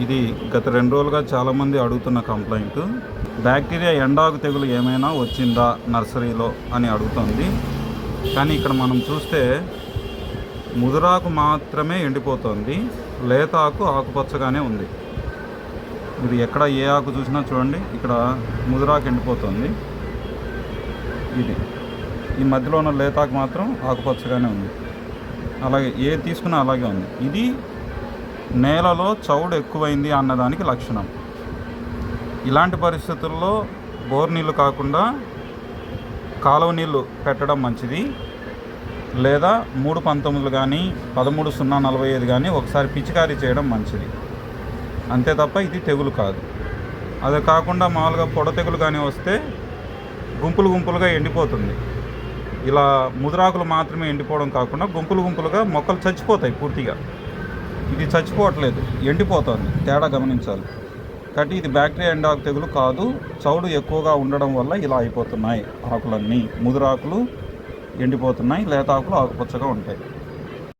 ఇది గత 2 రోజులుగా చాలామంది అడుగుతున్న కంప్లైంట్. బ్యాక్టీరియా ఎండాకు తెగులు ఏమైనా వచ్చిందా నర్సరీలో అని అడుగుతుంది. కానీ ఇక్కడ మనం చూస్తే ముదురాకు మాత్రమే ఎండిపోతుంది, లేత ఆకు ఆకుపచ్చగానే ఉంది. మీరు ఎక్కడ ఏ ఆకు చూసినా చూడండి, ఇక్కడ ముదురాకు ఎండిపోతుంది. ఇది ఈ మధ్యలో ఉన్న లేతాకు మాత్రం ఆకుపచ్చగానే ఉంది. అలాగే ఏది తీసుకున్నా అలాగే ఉంది. ఇది నేలలో చౌడు ఎక్కువైంది అన్నదానికి లక్షణం. ఇలాంటి పరిస్థితుల్లో బోర్ నీళ్ళు కాకుండా కాలువ నీళ్ళు పెట్టడం మంచిది. లేదా 319 కానీ 13045 కానీ ఒకసారి పిచికారీ చేయడం మంచిది. అంతే తప్ప ఇది తెగులు కాదు. అదే కాకుండా మామూలుగా పొడ తెగులు కానీ వస్తే గుంపులు గుంపులుగా ఎండిపోతుంది. ఇలా ముదురాకులు మాత్రమే ఎండిపోవడం కాకుండా గుంపులు గుంపులుగా మొక్కలు చచ్చిపోతాయి పూర్తిగా. ఇది చచ్చిపోవట్లేదు, ఎండిపోతుంది. తేడా గమనించాలి. కాబట్టి ఇది బ్యాక్టీరియా ఎండాకు తెగులు కాదు. చౌడు ఎక్కువగా ఉండడం వల్ల ఇలా అయిపోతున్నాయి ఆకులన్నీ. ముదురాకులు ఎండిపోతున్నాయి, లేత ఆకులు ఆకుపచ్చగా ఉంటాయి.